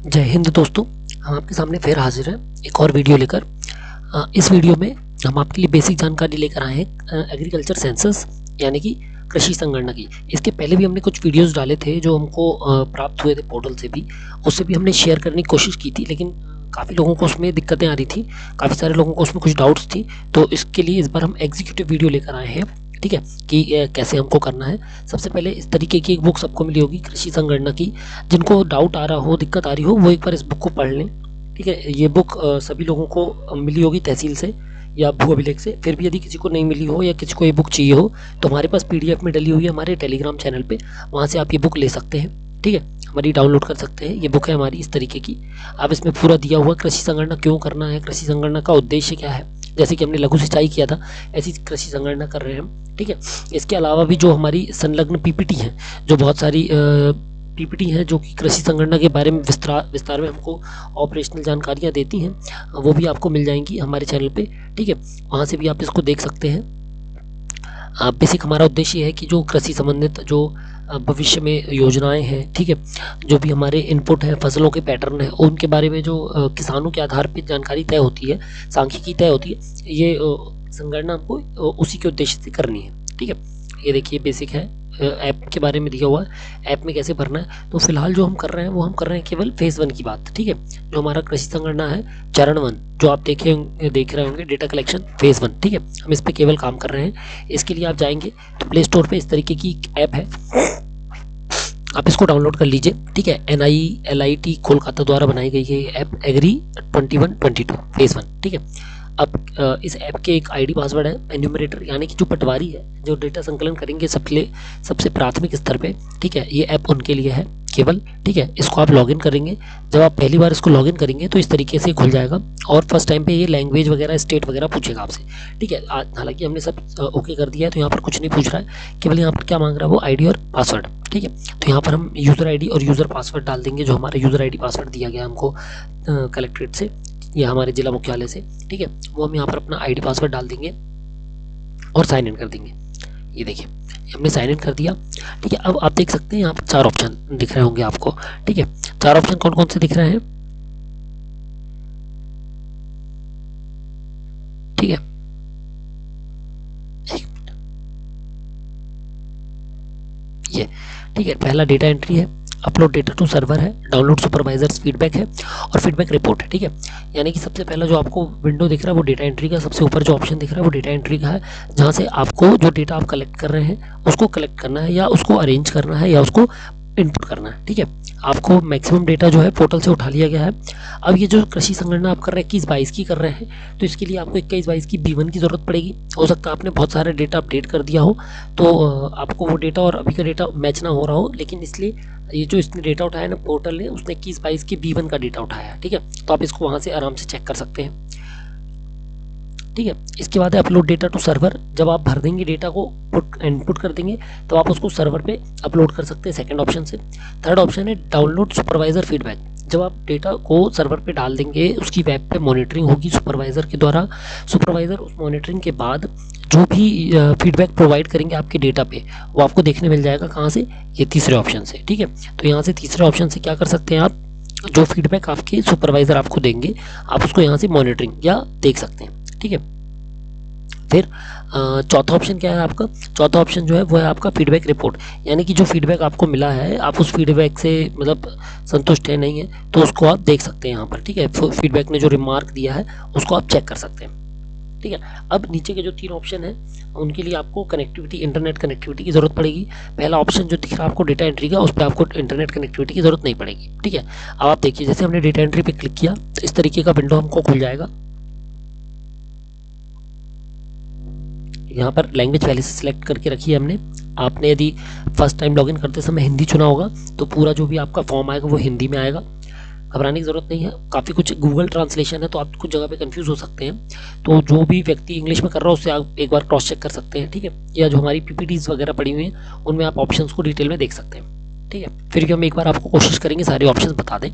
जय हिंद दोस्तों, हम आपके सामने फिर हाजिर हैं एक और वीडियो लेकर। इस वीडियो में हम आपके लिए बेसिक जानकारी लेकर आए हैं एग्रीकल्चर सेंसस यानी कि कृषि संगणना की। इसके पहले भी हमने कुछ वीडियोस डाले थे जो हमको प्राप्त हुए थे पोर्टल से भी, उससे भी हमने शेयर करने की कोशिश की थी, लेकिन काफ़ी लोगों को उसमें दिक्कतें आ रही थी, काफ़ी सारे लोगों को उसमें कुछ डाउट्स थी। तो इसके लिए इस बार हम एग्जीक्यूटिव वीडियो लेकर आए हैं, ठीक है, कि कैसे हमको करना है। सबसे पहले इस तरीके की एक बुक सबको मिली होगी कृषि संगणना की। जिनको डाउट आ रहा हो, दिक्कत आ रही हो, वो एक बार इस बुक को पढ़ लें, ठीक है। ये बुक सभी लोगों को मिली होगी तहसील से या भू अभिलेख से। फिर भी यदि किसी को नहीं मिली हो या किसी को ये बुक चाहिए हो तो हमारे पास PDF में डली हुई है हमारे टेलीग्राम चैनल पे, वहाँ से आप ये बुक ले सकते हैं, ठीक है, हमारी डाउनलोड कर सकते हैं। ये बुक है हमारी इस तरीके की। अब इसमें पूरा दिया हुआ कृषि संगणना क्यों करना है, कृषि संगणना का उद्देश्य क्या है। जैसे कि हमने लघु सिंचाई किया था, ऐसी कृषि संगणना कर रहे हैं हम, ठीक है। इसके अलावा भी जो हमारी संलग्न PPT है, जो बहुत सारी PPT हैं जो कि कृषि संगणना के बारे में विस्तार में हमको ऑपरेशनल जानकारियाँ देती हैं, वो भी आपको मिल जाएंगी हमारे चैनल पे, ठीक है। वहाँ से भी आप इसको देख सकते हैं। बेसिक हमारा उद्देश्य है कि जो कृषि संबंधित जो भविष्य में योजनाएं हैं, ठीक है, जो भी हमारे इनपुट है, फसलों के पैटर्न है, उनके बारे में जो किसानों के आधार पर जानकारी तय होती है, सांख्यिकी तय होती है, ये संगणना हमको उसी के उद्देश्य से करनी है, ठीक है। ये देखिए बेसिक है, ऐप के बारे में दिया हुआ है, ऐप में कैसे भरना है। तो फिलहाल जो हम कर रहे हैं वो हम कर रहे हैं केवल फेज़ 1 की बात, ठीक है। जो हमारा कृषि संगणना है चरण 1, जो आप देख रहे होंगे डेटा कलेक्शन फेज़ 1, ठीक है, हम इस पर केवल काम कर रहे हैं। इसके लिए आप जाएंगे तो प्ले स्टोर पर इस तरीके की ऐप है, आप इसको डाउनलोड कर लीजिए, ठीक है। NILIT कोलकाता द्वारा बनाई गई है ये ऐप, एग्री 21-22 फेज़ 1, ठीक है। अब इस ऐप के एक ID पासवर्ड है एन्यूमरेटर, यानी कि जो पटवारी है, जो डेटा संकलन करेंगे सबसे प्राथमिक स्तर पे, ठीक है, ये ऐप उनके लिए है केवल, ठीक है। इसको आप लॉगिन करेंगे, जब आप पहली बार इसको लॉगिन करेंगे तो इस तरीके से खुल जाएगा, और फर्स्ट टाइम पे ये लैंग्वेज वगैरह स्टेट वगैरह पूछेगा आपसे, ठीक है। हालांकि हमने सब ओके कर दिया है तो यहाँ पर कुछ नहीं पूछ रहा है, केवल यहाँ पर क्या मांग रहा है वो ID और पासवर्ड, ठीक है। तो यहाँ पर हम यूज़र ID और यूज़र पासवर्ड डाल देंगे, जो हमारा यूज़र ID पासवर्ड दिया गया हमको कलेक्ट्रेट से या हमारे जिला मुख्यालय से, ठीक है, वो हम यहाँ पर अपना ID पासवर्ड डाल देंगे और साइन इन कर देंगे। ये देखिए हमने साइन इन कर दिया, ठीक है। अब आप देख सकते हैं यहाँ पर 4 ऑप्शन दिख रहे होंगे आपको, ठीक है। 4 ऑप्शन कौन कौन से दिख रहे हैं, ठीक है। ये ठीक है, पहला डेटा एंट्री है, अपलोड डेटा टू सर्वर है, डाउनलोड सुपरवाइजर्स फीडबैक है, और फीडबैक रिपोर्ट है, ठीक है। यानी कि सबसे पहला जो आपको विंडो दिख रहा है वो डेटा एंट्री का, सबसे ऊपर जो ऑप्शन दिख रहा है वो डेटा एंट्री का है, जहाँ से आपको जो डेटा आप कलेक्ट कर रहे हैं उसको कलेक्ट करना है, या उसको अरेंज करना है, या उसको इनपुट करना है, ठीक है। आपको मैक्सिमम डेटा जो है पोर्टल से उठा लिया गया है। अब ये जो कृषि संगणना आप कर रहे हैं 21-22 की कर रहे हैं, तो इसके लिए आपको 21-22 की B1 की ज़रूरत पड़ेगी। हो सकता है आपने बहुत सारे डेटा अपडेट कर दिया हो, तो आपको वो डेटा और अभी का डेटा मैच ना हो रहा हो, लेकिन इसलिए ये जो इसने डेटा उठाया ना पोर्टल ने, उसने 21-22 के B1 का डेटा उठाया है, ठीक है। तो आप इसको वहाँ से आराम से चेक कर सकते हैं, ठीक है। इसके बाद है अपलोड डेटा टू सर्वर। जब आप भर देंगे डेटा को, इनपुट कर देंगे, तो आप उसको सर्वर पे अपलोड कर सकते हैं, सेकंड ऑप्शन से। थर्ड ऑप्शन है डाउनलोड सुपरवाइजर फीडबैक। जब आप डेटा को सर्वर पे डाल देंगे, उसकी वेब पे मॉनिटरिंग होगी सुपरवाइजर के द्वारा। सुपरवाइजर उस मॉनिटरिंग के बाद जो भी फीडबैक प्रोवाइड करेंगे आपके डेटा पे, वो आपको देखने मिल जाएगा कहाँ से, ये तीसरे ऑप्शन से, ठीक है। तो यहाँ से तीसरे ऑप्शन से क्या कर सकते हैं आप, जो फीडबैक आपके सुपरवाइजर आपको देंगे, आप उसको यहाँ से मॉनिटरिंग या देख सकते हैं, ठीक है। फिर चौथा ऑप्शन क्या है आपका, चौथा ऑप्शन जो है वो है आपका फीडबैक रिपोर्ट। यानी कि जो फीडबैक आपको मिला है, आप उस फीडबैक से मतलब संतुष्ट है नहीं है, तो उसको आप देख सकते हैं यहाँ पर, ठीक है। फीडबैक ने जो रिमार्क दिया है उसको आप चेक कर सकते हैं, ठीक है। अब नीचे के जो 3 ऑप्शन है उनके लिए आपको कनेक्टिविटी, इंटरनेट कनेक्टिविटी की जरूरत पड़ेगी। पहला ऑप्शन जो दिख रहा है आपको डेटा एंट्री का, उस पर आपको इंटरनेट कनेक्टिविटी की जरूरत नहीं पड़ेगी, ठीक है। अब आप देखिए, जैसे हमने डेटा एंट्री पे क्लिक किया तो इस तरीके का विंडो हमको खुल जाएगा। यहाँ पर लैंग्वेज पहले से सिलेक्ट करके रखी है हमने। आपने यदि फर्स्ट टाइम लॉगिन करते समय हिंदी चुना होगा तो पूरा जो भी आपका फॉर्म आएगा वो हिंदी में आएगा, घबराने की ज़रूरत नहीं है। काफ़ी कुछ गूगल ट्रांसलेशन है तो आप कुछ जगह पे कंफ्यूज हो सकते हैं, तो जो भी व्यक्ति इंग्लिश में कर रहा है उससे आप एक बार क्रॉस चेक कर सकते हैं, ठीक है। या जो हमारी PPTs वगैरह पड़ी हुई हैं उनमें आप ऑप्शंस को डिटेल में देख सकते हैं, ठीक है। फिर भी हम एक बार आपको कोशिश करेंगे सारे ऑप्शंस बता दें।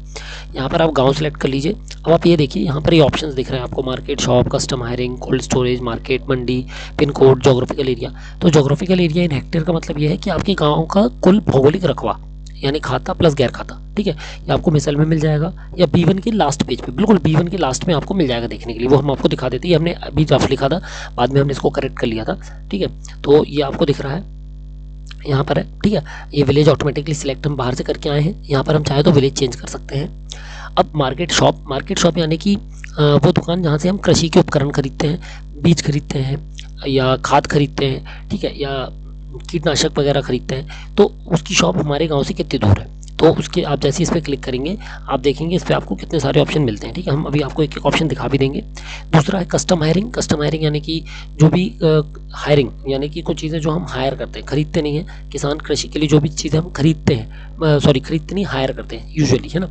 यहाँ पर आप गांव सेलेक्ट कर लीजिए। अब आप ये देखिए, यहाँ पर ये ऑप्शंस दिख रहे हैं आपको, market, shop, custom hiring, cold storage, market, मंडी, पिन कोड, जोग्राफिकल एरिया। तो जोग्राफिकल एरिया इन हेक्टेयर का मतलब ये है कि आपके गाँव का कुल भौगोलिक रकबा, यानी खाता प्लस गैर खाता, ठीक है, ये आपको मिसल में मिल जाएगा या B1 के लास्ट पेज पे, बिल्कुल B1 के लास्ट में आपको मिल जाएगा देखने के लिए। वो हम आपको दिखा देते हैं, हमने अभी रफ लिखा था, बाद में हमने इसको करेक्ट कर लिया था, ठीक है। तो ये आपको दिख रहा है, यहाँ पर है, ठीक है। ये विलेज ऑटोमेटिकली सिलेक्ट हम बाहर से करके आए हैं, यहाँ पर हम चाहे तो विलेज चेंज कर सकते हैं। अब मार्केट शॉप यानी कि वो दुकान जहाँ से हम कृषि के उपकरण खरीदते हैं, बीज खरीदते हैं या खाद खरीदते हैं, ठीक है, या कीटनाशक वगैरह खरीदते हैं, तो उसकी शॉप हमारे गांव से कितनी दूर है। तो उसके आप जैसे इस पर क्लिक करेंगे आप देखेंगे इस पर आपको कितने सारे ऑप्शन मिलते हैं, ठीक है। हम अभी आपको एक एक ऑप्शन दिखा भी देंगे। दूसरा है कस्टम हायरिंग यानी कि जो भी हायरिंग यानी कि कुछ चीज़ें जो हम हायर करते हैं, खरीदते नहीं हैं। किसान कृषि के लिए जो भी चीज़ें हम खरीदते हैं, खरीदते नहीं, हायर करते हैं यूजुअली, है ना।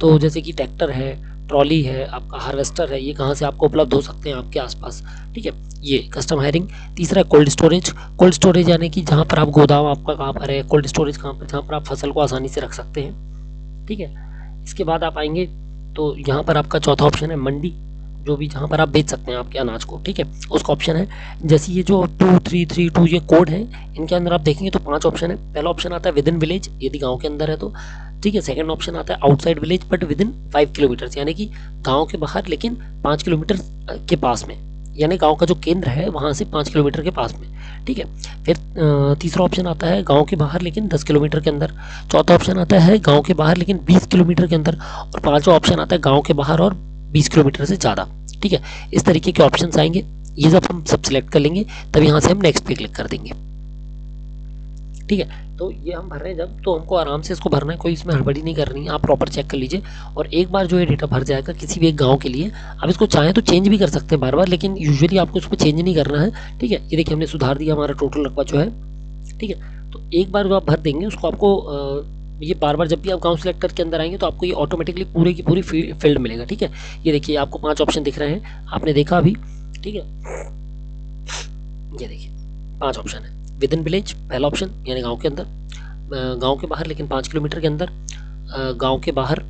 तो जैसे कि ट्रैक्टर है, ट्रॉली है, आपका हार्वेस्टर है, ये कहाँ से आपको उपलब्ध हो सकते हैं आपके आसपास, ठीक है, ये कस्टम हायरिंग। तीसरा है कोल्ड स्टोरेज यानी कि जहाँ पर आप गोदाम आपका कहाँ पर है, कोल्ड स्टोरेज कहाँ पर, जहाँ पर आप फसल को आसानी से रख सकते हैं, ठीक है। इसके बाद आप आएंगे तो यहाँ पर आपका चौथा ऑप्शन है मंडी, जो भी जहाँ पर आप बेच सकते हैं आपके अनाज को, ठीक है, उसका ऑप्शन है। जैसे ये जो 2332 ये कोड है, इनके अंदर आप देखेंगे तो 5 ऑप्शन है। पहला ऑप्शन आता है विद इन विलेज, यदि गाँव के अंदर है तो, ठीक है। सेकंड ऑप्शन आता है outside village but with in 5 kilometre, यानी कि गांव के बाहर लेकिन 5 किलोमीटर के पास में, यानी गांव का जो केंद्र है वहां से 5 किलोमीटर के पास में, ठीक है। फिर तीसरा ऑप्शन आता है गांव के बाहर लेकिन 10 किलोमीटर के अंदर। चौथा ऑप्शन आता है गांव के बाहर लेकिन 20 किलोमीटर के अंदर। और पांचवा ऑप्शन आता है गांव के बाहर और 20 किलोमीटर से ज़्यादा, ठीक है। इस तरीके के ऑप्शन आएंगे, ये जब हम सब सिलेक्ट कर लेंगे तब यहाँ से हम नेक्स्ट पे क्लिक कर देंगे, ठीक है। तो ये हम भर रहे हैं जब, तो हमको आराम से इसको भरना है, कोई इसमें हड़बड़ी नहीं करनी है, आप प्रॉपर चेक कर लीजिए। और एक बार जो ये डेटा भर जाएगा किसी भी एक गांव के लिए, आप इसको चाहें तो चेंज भी कर सकते हैं बार बार, लेकिन यूजुअली आपको इसको चेंज नहीं करना है, ठीक है। ये देखिए हमने सुधार दिया, हमारा टोटल रकबा जो है, ठीक है। तो एक बार जो आप भर देंगे उसको आपको ये बार बार जब भी आप गांव सिलेक्टर के अंदर आएंगे तो आपको ये ऑटोमेटिकली पूरी की पूरी फील्ड मिलेगा, ठीक है। ये देखिए आपको 5 ऑप्शन दिख रहे हैं, आपने देखा अभी, ठीक है। ये देखिए 5 ऑप्शन है। विद इन विलेज पहला ऑप्शन यानी गांव के अंदर, गांव के बाहर लेकिन 5 किलोमीटर के अंदर, गांव के बाहर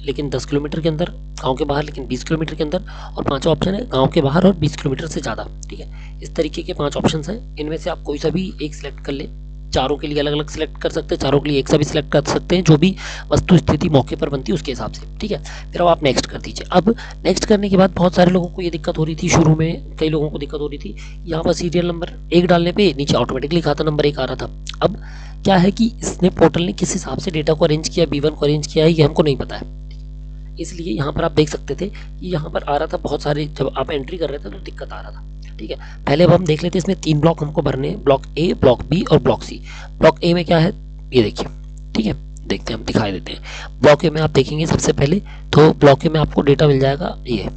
लेकिन 10 किलोमीटर के अंदर, गांव के बाहर लेकिन 20 किलोमीटर के अंदर, और पांचवा ऑप्शन है गांव के बाहर और 20 किलोमीटर से ज़्यादा, ठीक है। इस तरीके के 5 ऑप्शंस हैं, इनमें से आप कोई सा भी एक सिलेक्ट कर ले। चारों के लिए अलग अलग सिलेक्ट कर सकते हैं, चारों के लिए एक सा भी सिलेक्ट कर सकते हैं, जो भी वस्तु स्थिति मौके पर बनती है उसके हिसाब से, ठीक है। फिर अब आप नेक्स्ट कर दीजिए। अब नेक्स्ट करने के बाद बहुत सारे लोगों को ये दिक्कत हो रही थी, शुरू में कई लोगों को दिक्कत हो रही थी, यहाँ पर सीरियल नंबर 1 डालने पे नीचे ऑटोमेटिकली खाता नंबर 1 आ रहा था। अब क्या है कि इसने पोर्टल ने किस हिसाब से डेटा को अरेंज किया, B1 को अरेंज किया है, ये हमको नहीं पता है, इसलिए यहाँ पर आप देख सकते थे कि यहाँ पर आ रहा था बहुत सारे, जब आप एंट्री कर रहे थे तो दिक्कत आ रहा था, ठीक है। पहले अब हम देख लेते हैं, इसमें 3 ब्लॉक हमको भरने हैं, ब्लॉक ए, ब्लॉक बी और ब्लॉक सी। ब्लॉक ए में क्या है ये देखिए, ठीक है, देखते हैं, हम दिखाई देते हैं। ब्लॉक ए में आप देखेंगे सबसे पहले तो ब्लॉक ए में आपको डेटा मिल जाएगा ये,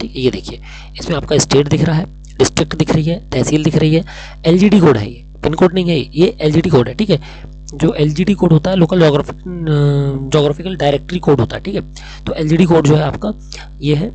ठीक है। ये देखिए इसमें आपका स्टेट दिख रहा है, डिस्ट्रिक्ट दिख रही है, तहसील दिख रही है, LGD कोड है, ये पिन कोड नहीं है, ये LGD कोड है, ठीक है। जो LGD कोड होता है लोकल जोग्राफिकल डायरेक्टरी कोड होता है, ठीक है। तो LGD कोड जो है आपका ये है,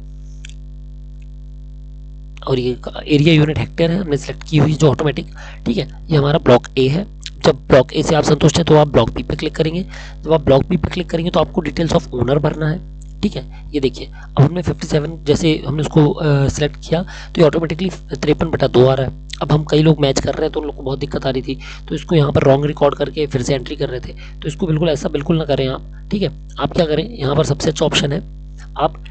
और ये एरिया यूनिट हेक्टेयर है, हमने सेलेक्ट की हुई जो ऑटोमेटिक, ठीक है। ये हमारा ब्लॉक ए है। जब ब्लॉक ए से आप संतुष्ट हैं तो आप ब्लॉक बी पे क्लिक करेंगे। जब आप ब्लॉक बी पे क्लिक करेंगे तो आपको डिटेल्स ऑफ ओनर भरना है, ठीक है। ये देखिए अब हमने 57 जैसे हमने उसको सिलेक्ट किया तो ये ऑटोमेटिकली 53/2 आ रहा है। अब हम कई लोग मैच कर रहे हैं तो उन लोग को बहुत दिक्कत आ रही थी, तो इसको यहाँ पर रॉन्ग रिकॉर्ड करके फिर से एंट्री कर रहे थे, तो इसको बिल्कुल ऐसा बिल्कुल ना करें आप, ठीक है। आप क्या करें, यहाँ पर सबसे अच्छा ऑप्शन है, आप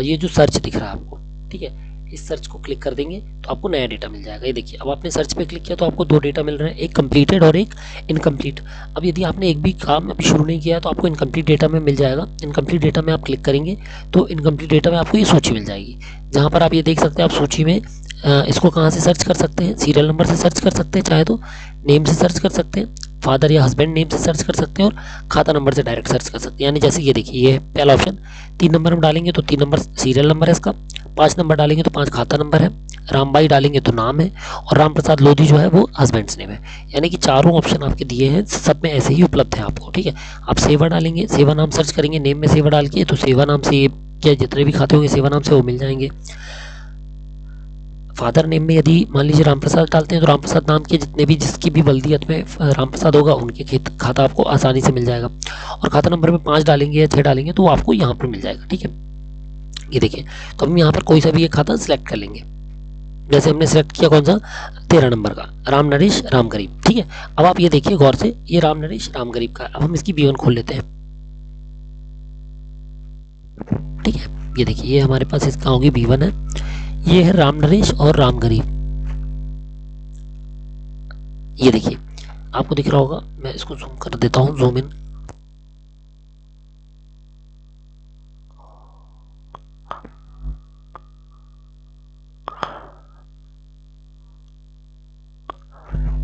ये जो सर्च दिख रहा है आपको, ठीक है, इस सर्च को क्लिक कर देंगे तो आपको नया डेटा मिल जाएगा। ये देखिए अब आपने सर्च पे क्लिक किया तो आपको 2 डेटा मिल रहे हैं, एक कंप्लीटेड और एक इनकम्प्लीट। अब यदि आपने एक भी काम अभी शुरू नहीं किया तो आपको इनकम्प्लीट डेटा में मिल जाएगा। इनकम्प्लीट डेटा में आप क्लिक करेंगे तो इनकम्प्लीट डेटा में आपको ये सूची मिल जाएगी, जहाँ पर आप ये देख सकते हैं। आप सूची में इसको कहाँ से सर्च कर सकते हैं, सीरियल नंबर से सर्च कर सकते हैं, चाहे तो नेम से सर्च कर सकते हैं, फादर या हस्बैंड नेम से सर्च कर सकते हैं, और खाता नंबर से डायरेक्ट सर्च कर सकते हैं। यानी जैसे ये देखिए ये पहला ऑप्शन, 3 नंबर हम डालेंगे तो 3 नंबर सीरियल नंबर है इसका, 5 नंबर डालेंगे तो 5 खाता नंबर है, रामबाई डालेंगे तो नाम है, और राम प्रसाद लोधी जो है वो हस्बैंड्स नेम है। यानी कि चारों ऑप्शन आपके दिए हैं, सब में ऐसे ही उपलब्ध है आपको, ठीक है। आप सेवा डालेंगे, सेवा नाम सर्च करेंगे, नेम में सेवा डाल के तो सेवा नाम से या जितने भी खाते होंगे सेवा नाम से वो मिल जाएंगे। फादर नेम में यदि मान लीजिए रामप्रसाद डालते हैं तो रामप्रसाद नाम के जितने भी जिसकी भी बल्दियत में रामप्रसाद होगा उनके खाता आपको आसानी से मिल जाएगा। और खाता नंबर में 5 डालेंगे या 6 डालेंगे तो आपको यहाँ पर मिल जाएगा, ठीक है। ये देखिए तो हम यहाँ पर कोई सा भी एक खाता सिलेक्ट कर लेंगे, जैसे हमने सिलेक्ट किया कौन सा 13 नंबर का राम नरेश राम गरीब, ठीक है। अब आप ये देखिए गौर से, ये राम नरेश राम गरीब का। अब हम इसकी B1 खोल लेते हैं, ठीक है। ये देखिए ये हमारे पास इसका होगी B1 है, ये है राम नरेश और राम गरीब। ये देखिए आपको दिख रहा होगा, मैं इसको जूम कर देता हूँ, जूम इन।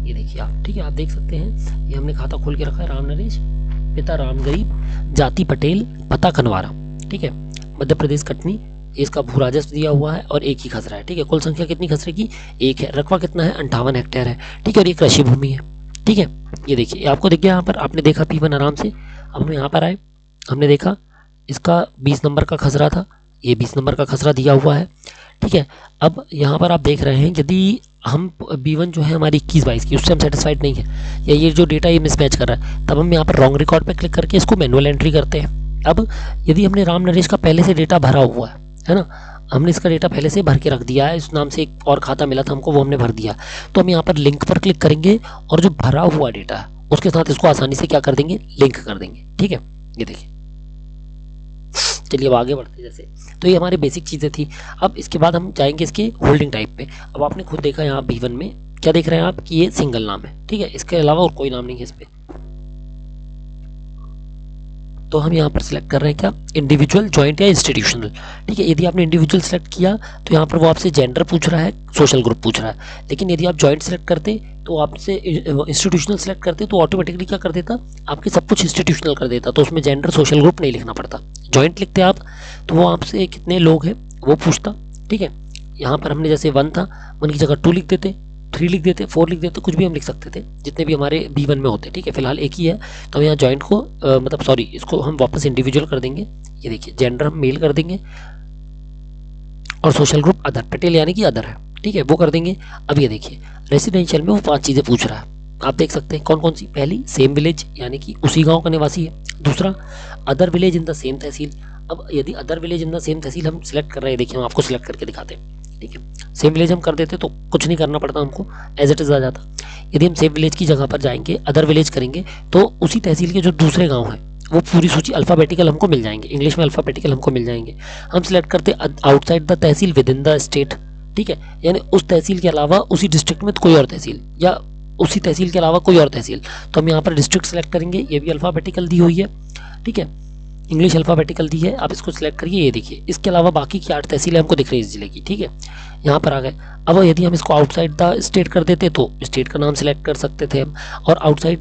ये देखिए आप, ठीक है, आप देख सकते हैं ये हमने खाता खोल के रखा है, राम नरेश, पिता राम गरीब, जाति पटेल, पता कनवारा, ठीक है, मध्य प्रदेश कटनी, इसका भू राजस्व दिया हुआ है और एक ही खसरा है, ठीक है। कुल संख्या कितनी खसरे की, एक है। रकबा कितना है, 58 हेक्टेयर है, ठीक है। और ये कृषि भूमि है, ठीक है। ये देखिए आपको दिख गया यहाँ पर, आपने देखा P1 आराम से। अब हम यहाँ पर आए, हमने देखा इसका 20 नंबर का खसरा था, ये 20 नंबर का खसरा दिया हुआ है, ठीक है। अब यहाँ पर आप देख रहे हैं यदि हम B1 जो है हमारी 21-22 की, उससे हम सेटिस्फाइड नहीं है, या ये जो डेटा ये मिसमैच कर रहा है, तब हम यहाँ पर रॉन्ग रिकॉर्ड पे क्लिक करके इसको मैनुअल एंट्री करते हैं। अब यदि हमने राम नरेश का पहले से डेटा भरा हुआ है ना, हमने इसका डेटा पहले से भर के रख दिया है, इस नाम से एक और खाता मिला था हमको, वो हमने भर दिया, तो हम यहाँ पर लिंक पर क्लिक करेंगे और जो भरा हुआ डेटा है उसके साथ इसको आसानी से क्या कर देंगे, लिंक कर देंगे, ठीक है। ये देखिए, चलिए अब आगे बढ़ते हैं। जैसे तो ये हमारी बेसिक चीज़ें थी। अब इसके बाद हम जाएंगे इसके होल्डिंग टाइप पे। अब आपने खुद देखा यहाँ B1 में क्या देख रहे हैं आप कि ये सिंगल नाम है, ठीक है, इसके अलावा और कोई नाम नहीं है इस पे। तो हम यहाँ पर सिलेक्ट कर रहे हैं क्या, इंडिविजुअल, जॉइंट या इंस्टीट्यूशनल, ठीक है। यदि आपने इंडिविजुअल सिलेक्ट किया तो यहाँ पर वो आपसे जेंडर पूछ रहा है, सोशल ग्रुप पूछ रहा है। लेकिन यदि आप जॉइंट सिलेक्ट करते तो आपसे इंस्टीट्यूशनल सिलेक्ट करते तो ऑटोमेटिकली क्या कर देता, आपके सब कुछ इंस्टीट्यूशनल कर देता, तो उसमें जेंडर सोशल ग्रुप नहीं लिखना पड़ता। जॉइंट लिखते आप तो वो आपसे कितने लोग हैं वो पूछता, ठीक है। यहाँ पर हमने जैसे 1 था, 1 की जगह 2 लिख देते, 3 लिख देते, 4 लिख देते, कुछ भी हम लिख सकते थे जितने भी हमारे B1 में होते, ठीक है। फिलहाल एक ही है तो हम यहाँ जॉइंट को मतलब सॉरी इसको हम वापस इंडिविजुअल कर देंगे। ये देखिए जेंडर हम मेल कर देंगे और सोशल ग्रुप अदर, पटेल यानी कि अदर है, ठीक है, वो कर देंगे। अब ये देखिए रेसिडेंशियल में वो 5 चीज़ें पूछ रहा है, आप देख सकते हैं कौन कौन सी। पहली सेम विलेज यानी कि उसी गांव का निवासी है। दूसरा other village in the same tehsil. अब यदि other village in the same tehsil हम सिलेक्ट कर रहे हैं, देखिए हम आपको सिलेक्ट करके दिखाते हैं, ठीक है। सेम विलेज हम कर देते तो कुछ नहीं करना पड़ता हमको, एज इट इज़ आ जाता। यदि हम सेम विलेज की जगह पर जाएंगे, अदर विलेज करेंगे तो उसी तहसील के जो दूसरे गाँव हैं वो पूरी सूची अल्फ़ाबेटिकल हमको मिल जाएंगे, इंग्लिश में अल्फ़ाबेटिकल हमको मिल जाएंगे। हम सिलेक्ट करते outside the tehsil with in the state, ठीक है, यानी उस तहसील के अलावा उसी डिस्ट्रिक्ट में कोई और तहसील, या उसी तहसील के अलावा कोई और तहसील। तो हम यहाँ पर डिस्ट्रिक्ट सेलेक्ट करेंगे, ये भी अल्फ़ाबेटिकल दी हुई है, ठीक है, इंग्लिश अल्फ़ाबेटिकल दी है, आप इसको सिलेक्ट करिए। ये देखिए इसके अलावा बाकी की 8 तहसीलें हमको दिख रही है इस जिले की, ठीक है, यहाँ पर आ गए। अब यदि हम इसको आउटसाइड द स्टेट कर देते तो स्टेट का नाम सिलेक्ट कर सकते थे हम, और आउटसाइड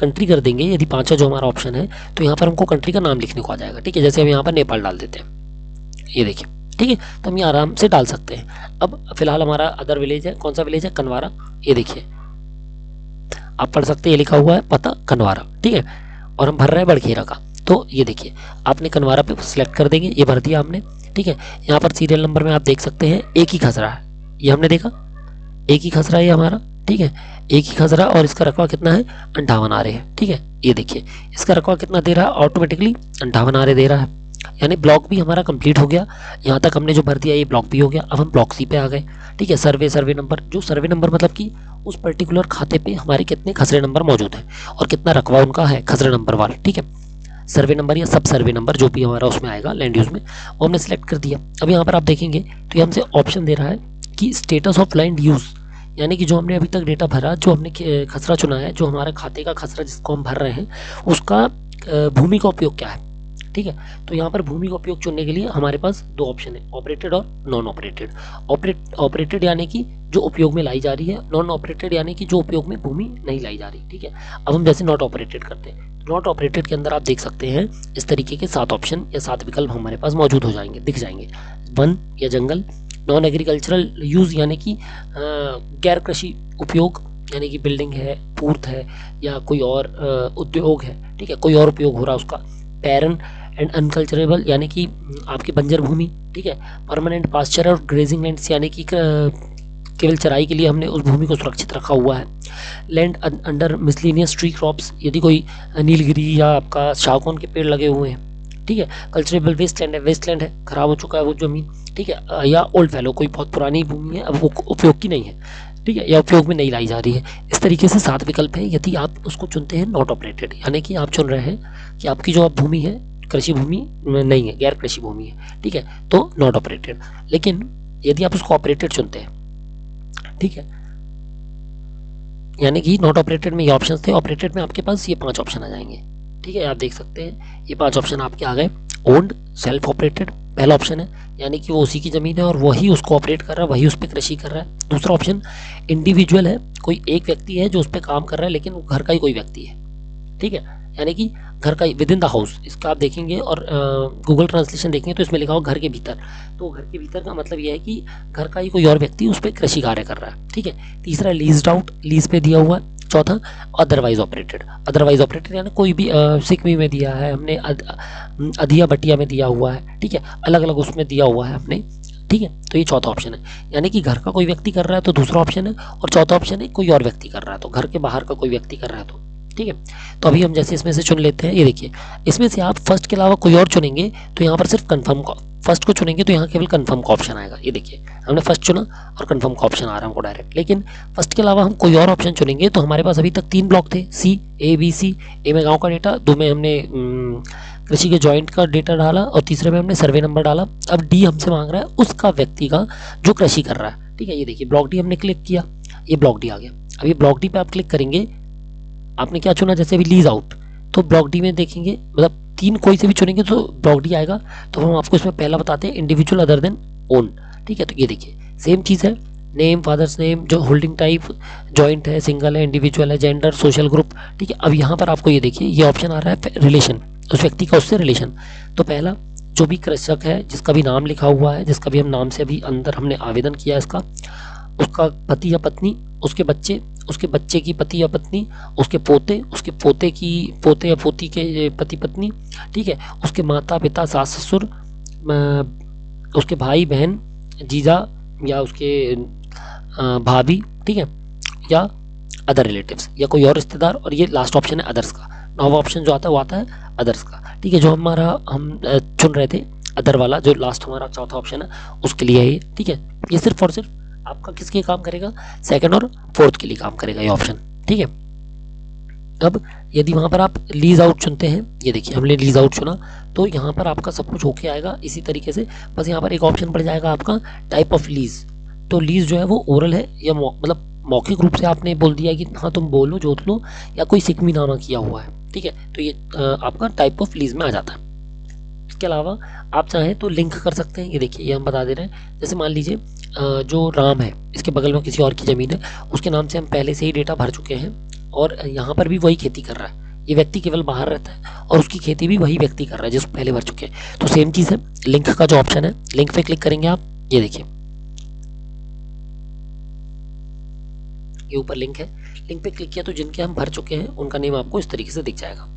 कंट्री कर देंगे यदि 5 जो हमारा ऑप्शन है, तो यहाँ पर हमको कंट्री का नाम लिखने को आ जाएगा, ठीक है। जैसे हम यहाँ पर नेपाल डाल देते हैं, ये देखिए, ठीक है, तो हम ये आराम से डाल सकते हैं। अब फिलहाल हमारा अदर विलेज है, कौन सा विलेज है, कनवारा, ये देखिए आप पढ़ सकते हैं, ये लिखा हुआ है पता कनवारा, ठीक है, और हम भर रहे हैं बड़खेरा का। तो ये देखिए आपने कनवारा पे सिलेक्ट कर देंगे, ये भर दिया हमने, ठीक है। यहाँ पर सीरियल नंबर में आप देख सकते हैं एक ही खसरा है, ये हमने देखा एक ही खसरा है हमारा, ठीक है, एक ही खसरा, और इसका रकबा कितना है 58 आ रहे हैं, ठीक है। ये देखिए इसका रकबा कितना दे रहा है, ऑटोमेटिकली 58 आ रहे दे रहा है, यानी ब्लॉक भी हमारा कंप्लीट हो गया। यहाँ तक हमने जो भर दिया ये ब्लॉक भी हो गया। अब हम ब्लॉक सी पे आ गए, ठीक है। सर्वे नंबर, जो सर्वे नंबर मतलब कि उस पर्टिकुलर खाते पे हमारे कितने खसरे नंबर मौजूद हैं और कितना रकबा उनका है खसरे नंबर वाला, ठीक है। सर्वे नंबर या सब सर्वे नंबर जो भी हमारा उसमें आएगा लैंड यूज में, वो हमने सेलेक्ट कर दिया। अब यहाँ पर आप देखेंगे तो ये हमसे ऑप्शन दे रहा है कि स्टेटस ऑफ लैंड यूज, यानी कि जो हमने अभी तक डेटा भरा, जो हमने खसरा चुना है, जो हमारे खाते का खसरा जिसको हम भर रहे हैं, उसका भूमि का उपयोग क्या है, ठीक है। तो यहाँ पर भूमि का उपयोग चुनने के लिए हमारे पास 2 ऑप्शन है, ऑपरेटेड और नॉन ऑपरेटेड। ऑपरेटेड यानी कि जो उपयोग में लाई जा रही है, नॉन ऑपरेटेड यानी कि जो उपयोग में भूमि नहीं लाई जा रही, ठीक है। अब हम जैसे नॉट ऑपरेटेड करते हैं, नॉट ऑपरेटेड के अंदर आप देख सकते हैं इस तरीके के 7 ऑप्शन या 7 विकल्प हमारे पास मौजूद हो जाएंगे, दिख जाएंगे। वन या जंगल, नॉन एग्रीकल्चरल यूज यानी कि गैर कृषि उपयोग, यानी कि बिल्डिंग है, पूर्त है, या कोई और उद्योग है, ठीक है, कोई और उपयोग हो रहा है उसका। पैरन एंड अनकल्चरेबल यानी कि आपकी बंजर भूमि, ठीक है। परमानेंट पास्चर और ग्रेजिंग लैंड्स यानी कि केवल चराई के लिए हमने उस भूमि को सुरक्षित रखा हुआ है। Land under miscellaneous tree crops, यदि कोई नीलगिरी या आपका शाहकौन के पेड़ लगे हुए हैं, ठीक है। कल्चरेबल वेस्टलैंड है, खराब हो चुका है वो जमीन, ठीक है। या ओल्ड फैलो, कोई बहुत पुरानी भूमि है, अब वो उपयोग की नहीं है, ठीक है, या उपयोग में नहीं लाई जा रही है। इस तरीके से 7 विकल्प हैं। यदि आप उसको चुनते हैं नॉट ऑपरेटेड, यानी कि आप चुन रहे हैं कि आपकी जो भूमि है कृषि भूमि नहीं है, गैर कृषि भूमि है, ठीक है, तो नॉट ऑपरेटेड। लेकिन यदि आप उसको ऑपरेटेड चुनते हैं, ठीक है, यानी कि नॉट ऑपरेटेड में ये ऑप्शन थे, ऑपरेटेड में आपके पास ये 5 ऑप्शन आ जाएंगे, ठीक है। आप देख सकते हैं ये 5 ऑप्शन आपके आ गए। ओन्ड, सेल्फ ऑपरेटेड पहला ऑप्शन है, यानी कि वो उसी की जमीन है और वही उसको ऑपरेट कर रहा है, वही उस पर कृषि कर रहा है। दूसरा ऑप्शन इंडिविजुअल है, कोई एक व्यक्ति है जो उस पर काम कर रहा है, लेकिन वो घर का ही कोई व्यक्ति है, ठीक है, यानी कि घर का विद इन द हाउस, इसका आप देखेंगे और गूगल ट्रांसलेशन देखेंगे तो इसमें लिखा होगा घर के भीतर, तो घर के भीतर का मतलब यह है कि घर का ही कोई और व्यक्ति उस पर कृषि कार्य कर रहा है, ठीक है। तीसरा लीज्ड आउट, लीज पे दिया हुआ है। चौथा अदरवाइज ऑपरेटेड, अदरवाइज ऑपरेटेड यानी कोई भी सिकमी में दिया है हमने, अधिया बटिया में दिया हुआ है, ठीक है, अलग अलग उसमें दिया हुआ है हमने, ठीक है, तो ये चौथा ऑप्शन है, यानी कि घर का कोई व्यक्ति कर रहा है तो दूसरा ऑप्शन है, और चौथा ऑप्शन है कोई और व्यक्ति कर रहा है, तो घर के बाहर का कोई व्यक्ति कर रहा है तो, ठीक है। तो अभी हम जैसे इसमें से चुन लेते हैं, ये देखिए इसमें से आप फर्स्ट के अलावा कोई और चुनेंगे तो यहाँ पर सिर्फ कंफर्म का, फर्स्ट को चुनेंगे तो यहाँ केवल कंफर्म का ऑप्शन आएगा। ये देखिए हमने फर्स्ट चुना और कंफर्म का ऑप्शन आ रहा है हमको डायरेक्ट, लेकिन फर्स्ट के अलावा हम कोई और ऑप्शन चुनेंगे तो हमारे पास अभी तक 3 ब्लॉक थे, सी ए बी सी। ए में गाँव का डेटा, 2 में हमने कृषि के जॉइंट का डेटा डाला और तीसरे में हमने सर्वे नंबर डाला। अब डी हमसे मांग रहा है उसका व्यक्ति का जो कृषि कर रहा है, ठीक है। ये देखिए ब्लॉक डी हमने क्लिक किया, ये ब्लॉक डी आ गया। अब ये ब्लॉक डी पे आप क्लिक करेंगे, आपने क्या चुना, जैसे अभी लीज आउट, तो ब्लॉक डी में देखेंगे मतलब 3 कोई से भी चुनेंगे तो ब्लॉक डी आएगा। तो हम आपको इसमें पहला बताते हैं इंडिविजुअल अदर देन ओन, ठीक है। तो ये देखिए सेम चीज़ है, नेम, फादर्स नेम, जो होल्डिंग टाइप जॉइंट है, सिंगल है, इंडिविजुअल है, जेंडर, सोशल ग्रुप, ठीक है। अब यहाँ पर आपको ये देखिए ये ऑप्शन आ रहा है रिलेशन, उस व्यक्ति का उससे रिलेशन। तो पहला जो भी कृषक है जिसका भी नाम लिखा हुआ है, जिसका भी हम नाम से अभी अंदर हमने आवेदन किया इसका, उसका पति या पत्नी, उसके बच्चे, उसके बच्चे की पति या पत्नी, उसके पोते, उसके पोते की पोते या पोती के पति पत्नी, ठीक है, उसके माता पिता, सास ससुर, उसके भाई बहन, जीजा या उसके भाभी, ठीक है, या अदर रिलेटिव्स या कोई और रिश्तेदार। और ये लास्ट ऑप्शन है अदर्स का, नौवां ऑप्शन जो आता है वो आता है अदर्स का, ठीक है। जो हमारा हम चुन रहे थे अदर वाला, जो लास्ट हमारा चौथा ऑप्शन है उसके लिए है ये, ठीक है। ये सिर्फ और सिर्फ आपका किसके काम करेगा, सेकंड और फोर्थ के लिए काम करेगा ये ऑप्शन, ठीक है। अब यदि वहां पर आप लीज आउट चुनते हैं, ये देखिए हमने लीज आउट चुना, तो यहाँ पर आपका सब कुछ होके आएगा इसी तरीके से, बस यहाँ पर एक ऑप्शन पड़ जाएगा आपका टाइप ऑफ लीज। तो लीज जो है वो ओरल है या मतलब मौखिक रूप से आपने बोल दिया कि हाँ तुम बोलो जोत लो, या कोई सिकमीनामा किया हुआ है, ठीक है। तो ये आपका टाइप ऑफ लीज में आ जाता है। इसके अलावा आप चाहें तो लिंक कर सकते हैं, ये देखिए ये हम बता दे रहे हैं। जैसे मान लीजिए जो राम है इसके बगल में किसी और की ज़मीन है, उसके नाम से हम पहले से ही डेटा भर चुके हैं और यहाँ पर भी वही खेती कर रहा है, ये व्यक्ति केवल बाहर रहता है और उसकी खेती भी वही व्यक्ति कर रहा है जिसको पहले भर चुके हैं। तो सेम चीज़ है, लिंक का जो ऑप्शन है, लिंक पे क्लिक करेंगे आप, ये देखिए ये ऊपर लिंक है, लिंक पे क्लिक किया तो जिनके हम भर चुके हैं उनका नेम आपको इस तरीके से दिख जाएगा,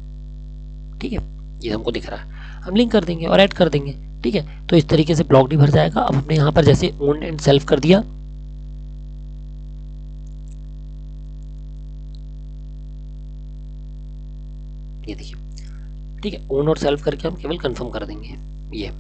ठीक है। ये हमको दिख रहा है, हम लिंक कर देंगे और ऐड कर देंगे, ठीक है। तो इस तरीके से ब्लॉक डी भर जाएगा। अब हमने यहाँ पर जैसे ओन एंड सेल्फ कर दिया, ये देखिए, ठीक है, ओन और सेल्फ करके हम केवल कंफर्म कर देंगे, ये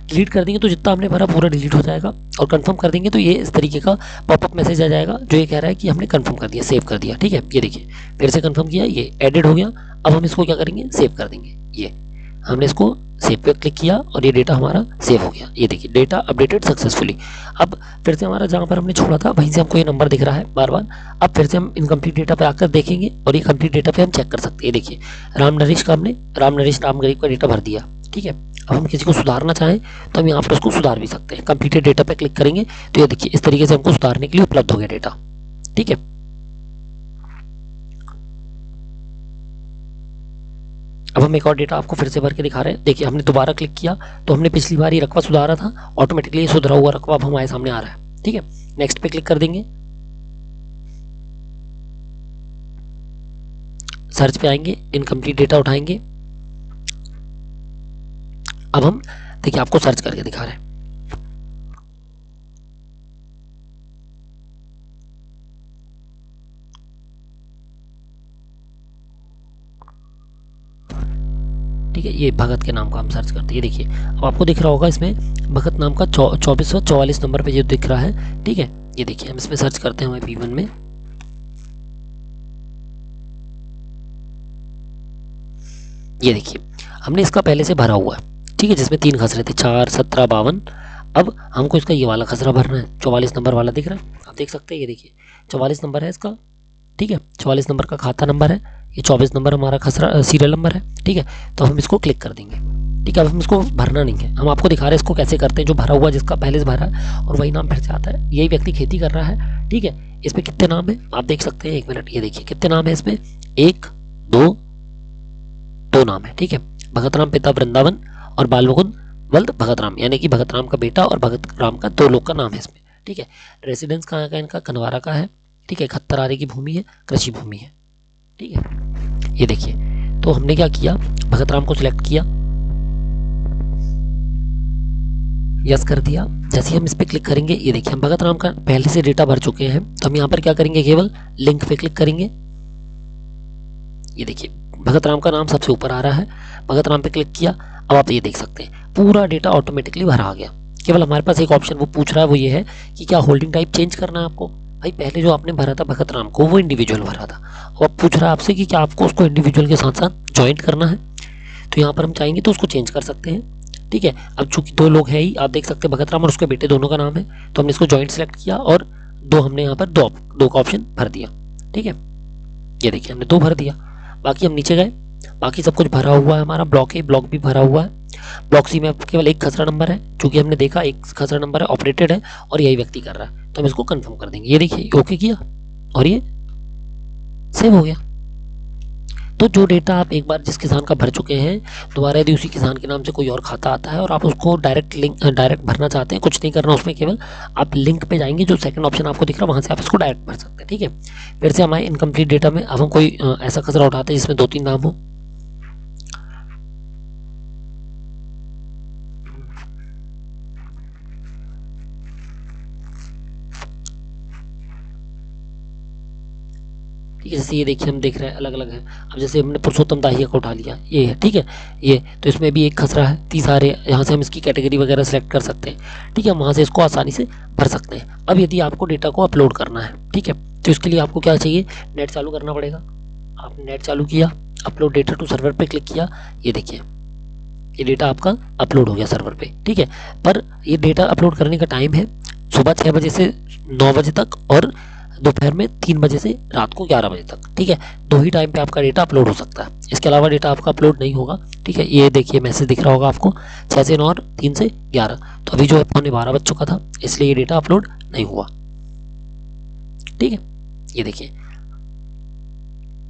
डिलीट कर देंगे तो जितना हमने भरा पूरा डिलीट हो जाएगा, और कंफर्म कर देंगे तो ये इस तरीके का पॉपअप मैसेज आ जाएगा जो ये कह रहा है कि हमने कंफर्म कर दिया, सेव कर दिया, ठीक है। ये देखिए फिर से कंफर्म किया, ये एडिट हो गया। अब हम इसको क्या करेंगे, सेव कर देंगे। ये हमने इसको सेव पे क्लिक किया और ये डेटा हमारा सेव हो गया, ये देखिए डेटा अपडेटेड सक्सेसफुली। अब फिर से हमारा जहाँ पर हमने छोड़ा था वहीं से हमको ये नंबर दिख रहा है बार बार। अब फिर से हम इनकम्प्लीट डेटा पे आकर देखेंगे और ये कंप्लीट डेटा पे हम चेक कर सकते हैं। देखिए राम नरेश का हमने राम नरेश राम गरीब का डेटा भर दिया, ठीक है। अब हम किसी को सुधारना चाहें तो हम यहाँ पर उसको सुधार भी सकते हैं। कंप्लीटेड डेटा पे क्लिक करेंगे तो ये देखिए इस तरीके से हमको सुधारने के लिए उपलब्ध हो गया डेटा, ठीक है। अब हम एक और डेटा आपको फिर से भर के दिखा रहे हैं। देखिए हमने दोबारा क्लिक किया तो हमने पिछली बार ये रकबा सुधारा था, ऑटोमेटिकली ये सुधरा हुआ रकबा अब हमारे सामने आ रहा है, ठीक है। नेक्स्ट पे क्लिक कर देंगे, सर्च पे आएंगे, इनकम्प्लीट डेटा उठाएंगे। अब हम देखिए आपको सर्च करके दिखा रहे हैं, ठीक है, ये भगत के नाम का हम सर्च करते हैं। ये देखिए अब आपको दिख रहा होगा इसमें भगत नाम का 2444 नंबर पे जो दिख रहा है। ठीक है, ये देखिए हम इसमें सर्च करते हैं B1 में। ये देखिए हमने इसका पहले से भरा हुआ है, ठीक है, जिसमें 3 खसरे थे, 4, 17, 52। अब हमको इसका ये वाला खसरा भरना है, 44 नंबर वाला दिख रहा है, आप देख सकते हैं। ये देखिए 44 नंबर है इसका, ठीक है, 44 नंबर का खाता नंबर है, ये 24 नंबर हमारा खसरा सीरियल नंबर है। ठीक है, तो हम इसको क्लिक कर देंगे। ठीक है, अब हम इसको भरना नहीं है, हम आपको दिखा रहे हैं इसको कैसे करते हैं। जो भरा हुआ जिसका पहले से भरा है और वही नाम फिर से आता है, यही व्यक्ति खेती कर रहा है। ठीक है, इसमें कितने नाम है आप देख सकते हैं, 1 मिनट, ये देखिए कितने नाम है इसमें, 1 2 नाम है। ठीक है, भगत राम पिता वृंदावन और बाल मुकुंद वल्द भगत राम, यानी कि भगत राम का बेटा और भगत राम का 2 लोग का नाम है इसमें। ठीक है, रेसिडेंस कहाँ का इनका, कनवारा का है। ठीक है, 71 आरे की भूमि है, कृषि भूमि है। ठीक है, ये देखिए तो हमने क्या किया, भगत राम को सिलेक्ट किया, यस कर दिया। जैसे हम इस पे क्लिक करेंगे, ये देखिए हम भगत राम का पहले से डेटा भर चुके हैं, तो हम यहाँ पर क्या करेंगे, केवल लिंक पे क्लिक करेंगे। ये देखिए भगत राम का नाम सबसे ऊपर आ रहा है, भगत राम पे क्लिक किया। अब आप ये देख सकते हैं पूरा डेटा ऑटोमेटिकली भरा आ गया। केवल हमारे पास एक ऑप्शन वो पूछ रहा है, वो ये है कि क्या होल्डिंग टाइप चेंज करना है आपको। भाई पहले जो आपने भरा था भगत राम को, वो इंडिविजुअल भरा था, और अब पूछ रहा है आपसे कि क्या आपको उसको इंडिविजुअल के साथ साथ ज्वाइंट करना है। तो यहाँ पर हम चाहेंगे तो उसको चेंज कर सकते हैं। ठीक है, अब चूंकि 2 लोग हैं ही, आप देख सकते हैं भगत राम और उसके बेटे दोनों का नाम है, तो हमने इसको ज्वाइंट सेलेक्ट किया और 2 हमने यहाँ पर 2 का ऑप्शन भर दिया। ठीक है, ये देखिए हमने 2 भर दिया। बाकी हम नीचे गए, बाकी सब कुछ भरा हुआ है हमारा। ब्लॉक ए ब्लॉक भी भरा हुआ है। ब्लॉक सी में केवल 1 खसरा नंबर है, क्योंकि हमने देखा 1 खसरा नंबर है, ऑपरेटेड है और यही व्यक्ति कर रहा है, तो हम इसको कंफर्म कर देंगे। ये देखिए ओके किया और ये सेव हो गया। तो जो डेटा आप एक बार जिस किसान का भर चुके हैं, दोबारा यदि उसी किसान के नाम से कोई और खाता आता है और आप उसको डायरेक्ट भरना चाहते हैं, कुछ नहीं करना उसमें, केवल आप लिंक पे जाएंगे, जो सेकंड ऑप्शन आपको दिख रहा है वहां से आप इसको डायरेक्ट भर सकते हैं। ठीक है, फिर से हमारे इनकम्प्लीट डेटा में अब हम कोई ऐसा खसरा उठाते हैं जिसमें 2-3 नाम हो। ठीक है, जैसे ये देखिए हम देख रहे हैं अलग अलग है। अब जैसे हमने पुरुषोत्तम दाहिया को उठा लिया, ये है, ठीक है, ये तो इसमें भी 1 खसरा है, 30 आ रहे, यहाँ से हम इसकी कैटेगरी वगैरह सेलेक्ट कर सकते हैं। ठीक है, हम वहाँ से इसको आसानी से भर सकते हैं। अब यदि आपको डेटा को अपलोड करना है, ठीक है, तो इसके लिए आपको क्या चाहिए, नेट चालू करना पड़ेगा। आपने नेट चालू किया, अपलोड डेटा टू सर्वर पे क्लिक किया, ये देखिए ये डेटा आपका अपलोड हो गया सर्वर पे। ठीक है, पर ये डेटा अपलोड करने का टाइम है सुबह 6 बजे से 9 बजे तक और दोपहर में 3 बजे से रात को 11 बजे तक। ठीक है, 2 ही टाइम पे आपका डेटा अपलोड हो सकता है, इसके अलावा डेटा आपका अपलोड नहीं होगा। ठीक है, ये देखिए मैसेज दिख रहा होगा आपको 6 से 9 और 3 से 11, तो अभी जो है 12:15 बज चुका था, इसलिए ये डेटा अपलोड नहीं हुआ। ठीक है, ये देखिए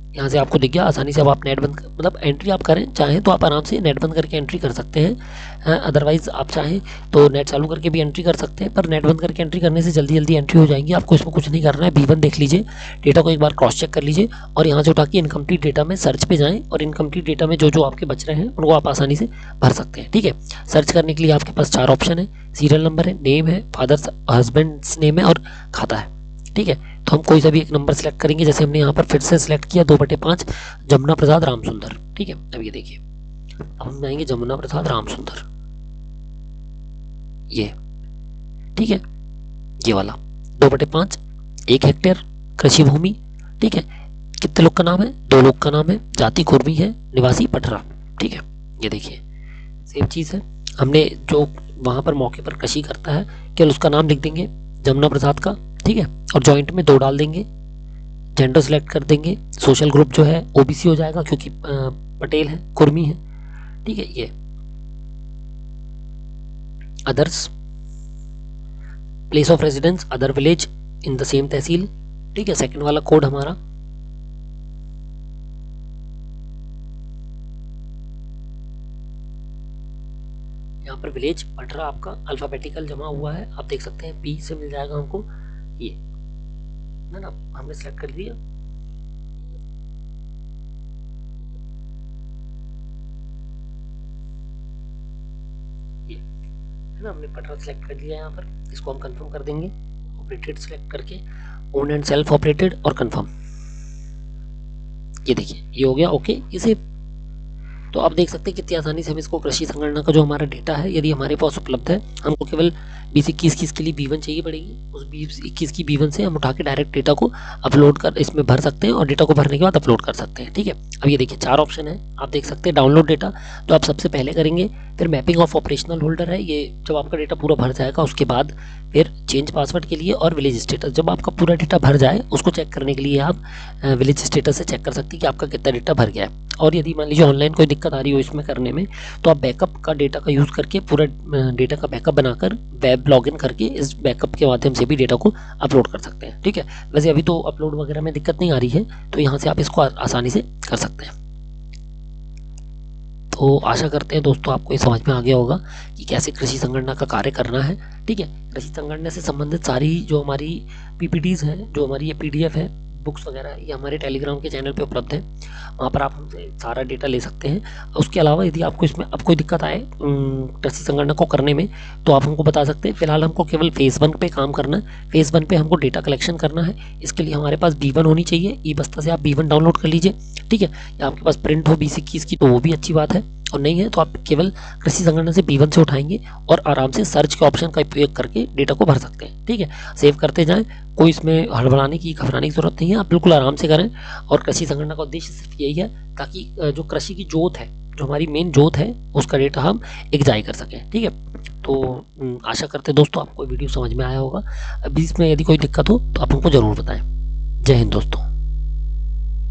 यहाँ से आपको दिख गया आसानी से। अब आप नेट बंद मतलब एंट्री आप करें चाहें तो आप आराम से नेट बंद करके एंट्री कर सकते हैं, अदरवाइज आप चाहें तो नेट चालू करके भी एंट्री कर सकते हैं, पर नेट बंद करके एंट्री करने से जल्दी जल्दी एंट्री हो जाएंगी। आपको इसमें कुछ नहीं करना है, B1 देख लीजिए, डेटा को एक बार क्रॉस चेक कर लीजिए और यहाँ से उठा के इनकम्प्लीट डेटा में सर्च पे जाएँ और इनकम्प्लीट डेटा में जो जो आपके बच रहे हैं उनको आप आसानी से भर सकते हैं। ठीक है, सर्च करने के लिए आपके पास 4 ऑप्शन है, सीरियल नंबर है, नेम है, फादर्स हस्बैंड्स नेम है और खाता है। ठीक है, तो हम कोई सा भी एक नंबर सेलेक्ट करेंगे, जैसे हमने यहाँ पर फिर से सिलेक्ट किया 2/5 जमुना प्रसाद राम सुंदर। ठीक है, अब ये देखिए अब हम जाएंगे जमुना प्रसाद राम सुंदर, ये ठीक है, ये वाला 2/5 1 हेक्टेयर कृषि भूमि। ठीक है, कितने लोग का नाम है, 2 लोग का नाम है, जाति कुर्मी है, निवासी पटरा। ठीक है, ये देखिए सेम चीज़ है, हमने जो वहाँ पर मौके पर कृषि करता है केवल उसका नाम लिख देंगे जमुना प्रसाद का। ठीक है, और जॉइंट में 2 डाल देंगे, जेंडर सेलेक्ट कर देंगे, सोशल ग्रुप जो है OBC हो जाएगा क्योंकि पटेल है, कुर्मी है। ठीक है, ये others, place of residence other village in the same tehsil. ठीक है, सेकंड वाला कोड हमारा यहाँ पर विलेज पटरा आपका अल्फाबेटिकल जमा हुआ है, आप देख सकते हैं P से मिल जाएगा हमको, ये है ना, हमने सेलेक्ट कर दिया। ये है ना, हमने पटरा सेलेक्ट कर दिया यहाँ पर, इसको हम कंफर्म कर देंगे, ऑपरेटेड सेलेक्ट करके ओन एंड सेल्फ ऑपरेटेड और कंफर्म। ये देखिए ये हो गया ओके, इसे तो आप देख सकते हैं कितनी आसानी से हम इसको कृषि संगणना का जो हमारा डेटा है यदि हमारे पास उपलब्ध है, हमको केवल 2021 के लिए B1 चाहिए पड़ेगी, उस 2021 की B1 से हम उठा के डायरेक्ट डेटा को अपलोड कर इसमें भर सकते हैं और डेटा को भरने के बाद अपलोड कर सकते हैं। ठीक है, अब ये देखिए 4 ऑप्शन है, आप देख सकते हैं डाउनलोड डेटा तो आप सबसे पहले करेंगे, फिर मैपिंग ऑफ ऑपरेशनल होल्डर है, ये जब आपका डेटा पूरा भर जाएगा उसके बाद फिर चेंज पासवर्ड के लिए, और विलेज स्टेटस जब आपका पूरा डेटा भर जाए उसको चेक करने के लिए आप विलेज स्टेटस से चेक कर सकते हैं कि आपका कितना डेटा भर गया है। और यदि मान लीजिए ऑनलाइन कोई दिक्कत आ रही हो इसमें करने में, तो आप बैकअप का डेटा का यूज़ करके पूरा डेटा का बैकअप बनाकर वेब लॉगिन करके इस बैकअप के माध्यम से भी डेटा को अपलोड कर सकते हैं। ठीक है, वैसे अभी तो अपलोड वगैरह में दिक्कत नहीं आ रही है, तो यहाँ से आप इसको आसानी से कर सकते हैं। तो आशा करते हैं दोस्तों आपको ये समझ में आ गया होगा कि कैसे कृषि संगणना का कार्य करना है। ठीक है, कृषि संगणना से संबंधित सारी जो हमारी PPTs हैं, जो हमारी ये PDF है, बुक्स वगैरह, ये हमारे टेलीग्राम के चैनल पे उपलब्ध है, वहाँ पर आप हमसे सारा डेटा ले सकते हैं। उसके अलावा यदि आपको इसमें अब कोई दिक्कत आए कृषि संगणना को करने में, तो आप हमको बता सकते हैं। फिलहाल हमको केवल फेज़ 1 पे काम करना है, फेज़ 1 पे हमको डेटा कलेक्शन करना है। इसके लिए हमारे पास B1 होनी चाहिए, ई-बस्ता से आप B1 डाउनलोड कर लीजिए। ठीक है, या आपके पास प्रिंट हो 2021 की तो वो भी अच्छी बात है, और नहीं है तो आप केवल कृषि संगणना से B1 से उठाएंगे और आराम से सर्च के ऑप्शन का उपयोग करके डेटा को भर सकते हैं। ठीक है, सेव करते जाएं, कोई इसमें हड़बड़ाने की घबराने की जरूरत नहीं है, आप बिल्कुल आराम से करें। और कृषि संगणना का उद्देश्य सिर्फ यही है ताकि जो कृषि की जोत है, जो हमारी मेन जोत है, उसका डेटा हम एग्जाई कर सकें। ठीक है, तो आशा करते हैं दोस्तों आपको वीडियो समझ में आया होगा। अभी इसमें यदि कोई दिक्कत हो तो आप हमको जरूर बताएं। जय हिंद दोस्तों।